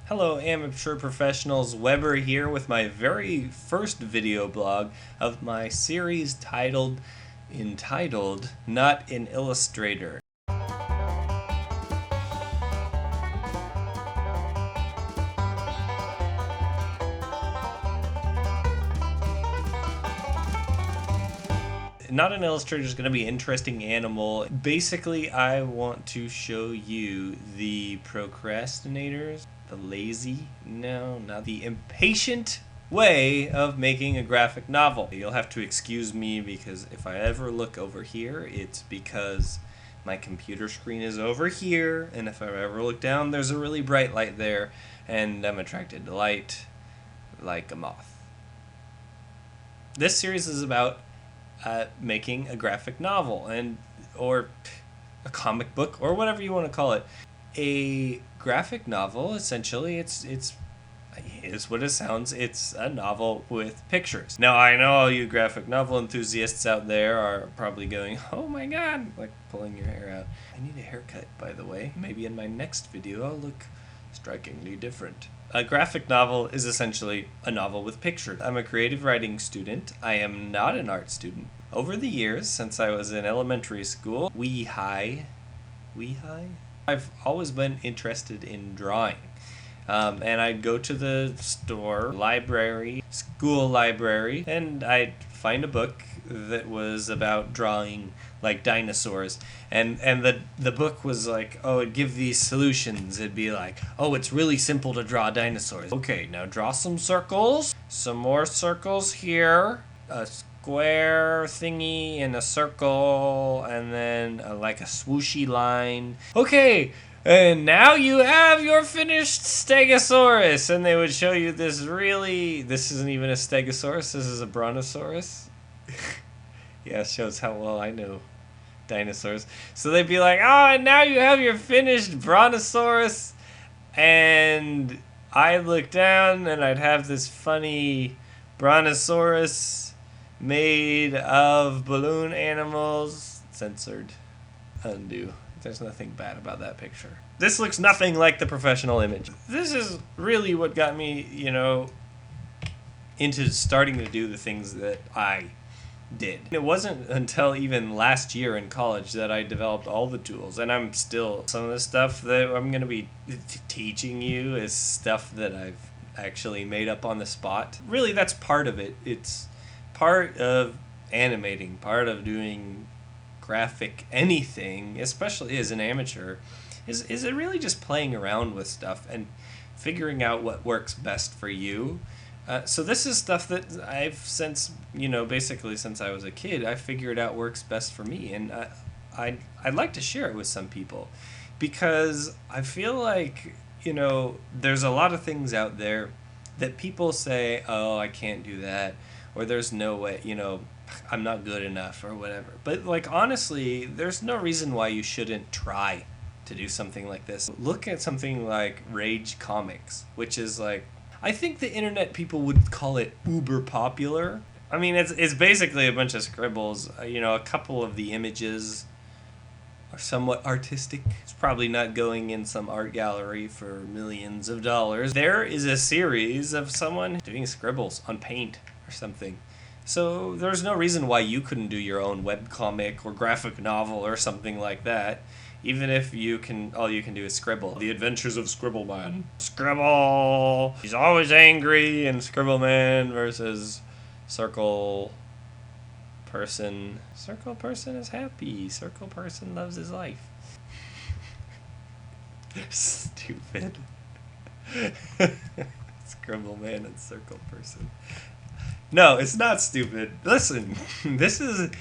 Hello amateur professionals, Weber here with my very first video blog of my series entitled Not an Illustrator. Not an Illustrator is going to be an interesting animal. Basically, I want to show you the procrastinators, the lazy, no, not the impatient way of making a graphic novel. You'll have to excuse me because if I ever look over here, it's because my computer screen is over here, and if I ever look down, there's a really bright light there, and I'm attracted to light like a moth. This series is about making a graphic novel or a comic book or whatever you want to call it. A graphic novel, essentially, it's what it sounds. It's a novel with pictures. Now, I know all you graphic novel enthusiasts out there are probably going, oh my god, like pulling your hair out. I need a haircut, by the way. Maybe in my next video I'll look strikingly different. A graphic novel is essentially a novel with pictures. I'm a creative writing student. I am not an art student. Over the years, since I was in elementary school, I've always been interested in drawing. And I'd go to the store, school library, and I'd find a book that was about drawing like dinosaurs. And the book was like, oh, it'd give these solutions. It'd be like, oh, it's really simple to draw dinosaurs. Okay, now draw some circles, some more circles here, a square thingy and a circle, and then like a swooshy line. Okay, and now you have your finished stegosaurus. And they would show you this isn't even a stegosaurus, this is a brontosaurus. Yeah, it shows how well I know dinosaurs. So they'd be like, oh, and now you have your finished brontosaurus. And I'd look down and I'd have this funny brontosaurus made of balloon animals. Censored. Undo. There's nothing bad about that picture. This looks nothing like the professional image. This is really what got me, into starting to do the things that I did. It wasn't until even last year in college that I developed all the tools, and some of the stuff that I'm going to be teaching you is stuff that I've actually made up on the spot. Really, that's part of it. It's part of animating, part of doing graphic anything, especially as an amateur, is it really just playing around with stuff and figuring out what works best for you. So this is stuff that I've basically since I was a kid, I figured out works best for me, and I'd like to share it with some people because I feel like, there's a lot of things out there that people say, oh, I can't do that, or there's no way, I'm not good enough or whatever. But like, honestly, there's no reason why you shouldn't try to do something like this. Look at something like Rage Comics, which is like, I think the internet people would call it uber popular. I mean, it's basically a bunch of scribbles. A couple of the images are somewhat artistic. It's probably not going in some art gallery for millions of dollars. There is a series of someone doing scribbles on paint or something. So there's no reason why you couldn't do your own webcomic or graphic novel or something like that, even if all you can do is scribble. The Adventures of Scribble Man. Scribble! He's always angry, and Scribble Man versus Circle Person. Circle Person is happy. Circle Person loves his life. Stupid. Scribble Man and Circle Person. No, it's not stupid. Listen, this is,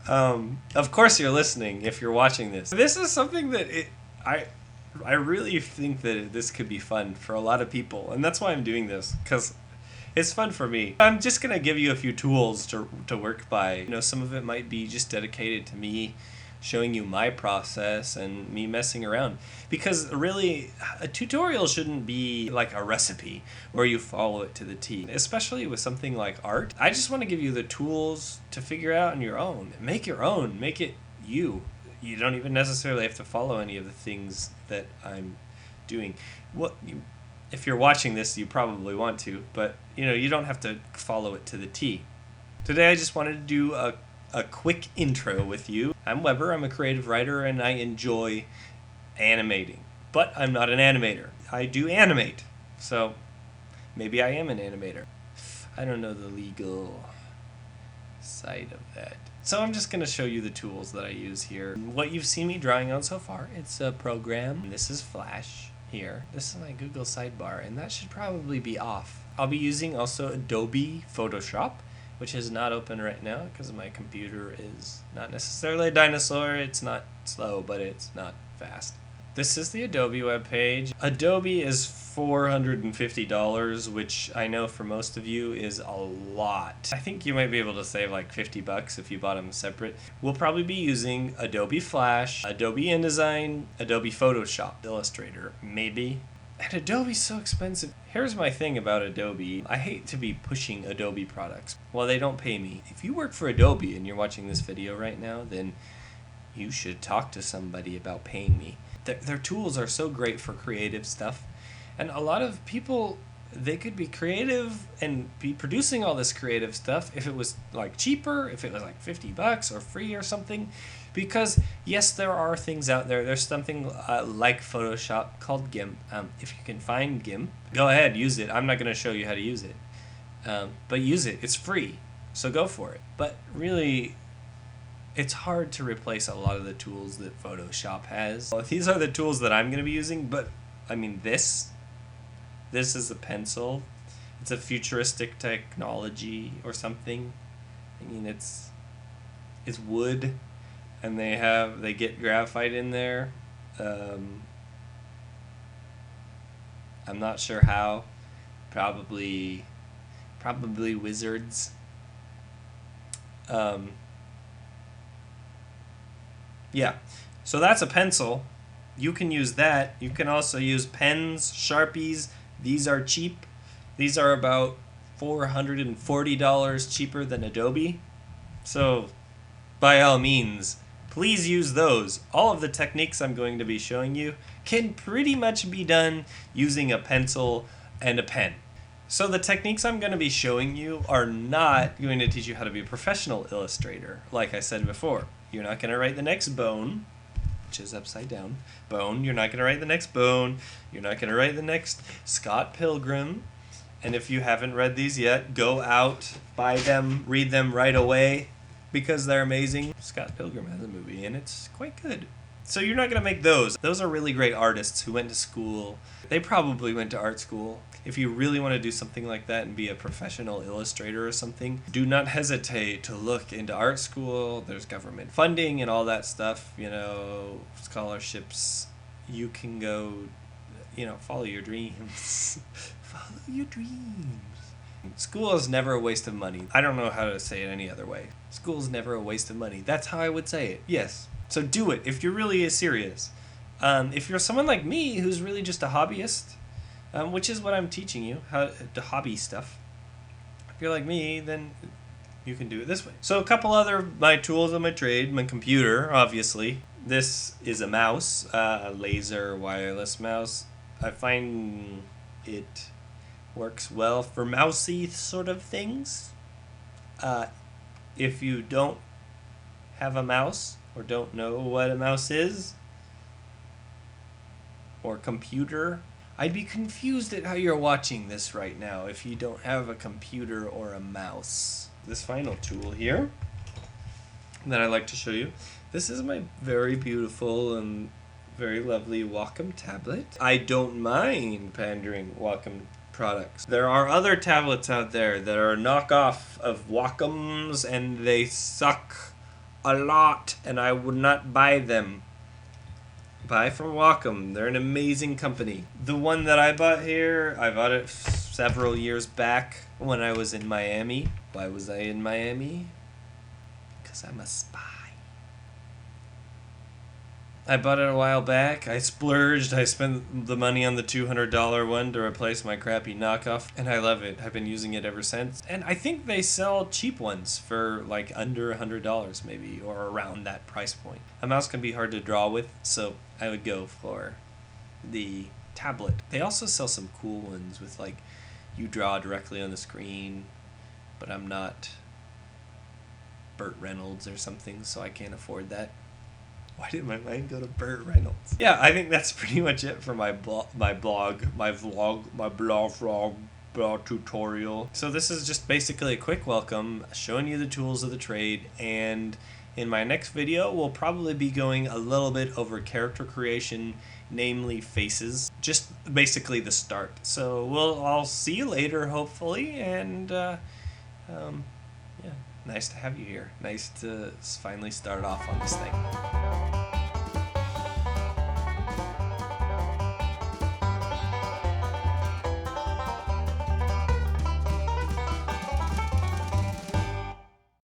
of course you're listening if you're watching this. This is something that I really think that this could be fun for a lot of people, and that's why I'm doing this, because it's fun for me. I'm just going to give you a few tools to work by. Some of it might be just dedicated to me showing you my process and me messing around. Because really, a tutorial shouldn't be like a recipe where you follow it to the T. Especially with something like art. I just want to give you the tools to figure out on your own. Make your own. Make it you. You don't even necessarily have to follow any of the things that I'm doing. If you're watching this, you probably want to, but you don't have to follow it to the T. Today I just wanted to do a quick intro with you. I'm Weber, I'm a creative writer, and I enjoy animating. But I'm not an animator. I do animate, so maybe I am an animator. I don't know the legal side of that. So I'm just going to show you the tools that I use here. What you've seen me drawing on so far, it's a program. This is Flash here. This is my Google sidebar, and that should probably be off. I'll be using also Adobe Photoshop, which is not open right now because my computer is not necessarily a dinosaur. It's not slow, but it's not fast. This is the Adobe webpage. Adobe is $450, which I know for most of you is a lot. I think you might be able to save like $50 if you bought them separate. We'll probably be using Adobe Flash, Adobe InDesign, Adobe Photoshop, Illustrator, maybe. And Adobe's so expensive. Here's my thing about Adobe. I hate to be pushing Adobe products. Well, they don't pay me. If you work for Adobe and you're watching this video right now, then you should talk to somebody about paying me. Their tools are so great for creative stuff, and a lot of people, they could be creative and be producing all this creative stuff if it was like cheaper, if it was like $50 or free or something, because yes, there are things out there. There's something like Photoshop called GIMP. If you can find GIMP, go ahead, use it. I'm not going to show you how to use it, but use it. It's free, so go for it. But really, it's hard to replace a lot of the tools that Photoshop has. Well, these are the tools that I'm going to be using, but I mean this is a pencil. It's a futuristic technology or something. I mean it's wood, and they get graphite in there. I'm not sure how. Probably wizards. Yeah, so that's a pencil. You can use that. You can also use pens, Sharpies. These are cheap. These are about $440 cheaper than Adobe. So, by all means, please use those. All of the techniques I'm going to be showing you can pretty much be done using a pencil and a pen. So the techniques I'm going to be showing you are not going to teach you how to be a professional illustrator, like I said before. You're not going to write the next bone, which is upside down. Bone. You're not going to write the next bone. You're not going to write the next Scott Pilgrim. And if you haven't read these yet, go out, buy them, read them right away, because they're amazing. Scott Pilgrim has a movie, and it's quite good. So you're not going to make those. Those are really great artists who went to school. They probably went to art school. If you really want to do something like that and be a professional illustrator or something, do not hesitate to look into art school. There's government funding and all that stuff, scholarships. You can go, follow your dreams. Follow your dreams. School is never a waste of money. I don't know how to say it any other way. School is never a waste of money. That's how I would say it. Yes. So do it if you're really serious. If you're someone like me who's really just a hobbyist, which is what I'm teaching you, how to hobby stuff. If you're like me, then you can do it this way. So a couple other my tools of my trade, my computer, obviously. This is a mouse, a laser wireless mouse. I find it works well for mousey sort of things. If you don't have a mouse or don't know what a mouse is, or computer, I'd be confused at how you're watching this right now if you don't have a computer or a mouse. This final tool here that I like to show you, this is my very beautiful and very lovely Wacom tablet. I don't mind pandering Wacom products. There are other tablets out there that are knockoff of Wacoms, and they suck a lot, and I would not buy them. Buy from Wacom. They're an amazing company. The one that I bought here, I bought it several years back when I was in Miami. Why was I in Miami? Because I'm a spy. I bought it a while back. I splurged. I spent the money on the $200 one to replace my crappy knockoff, and I love it. I've been using it ever since. And I think they sell cheap ones for like under $100 maybe, or around that price point. A mouse can be hard to draw with, so I would go for the tablet. They also sell some cool ones with like you draw directly on the screen, but I'm not Burt Reynolds or something, so I can't afford that. Why did my mind go to Burt Reynolds? Yeah, I think that's pretty much it for my vlog tutorial. So this is just basically a quick welcome, showing you the tools of the trade, and in my next video we'll probably be going a little bit over character creation, namely faces, just basically the start. So I'll see you later, hopefully, and yeah, nice to have you here. Nice to finally start off on this thing.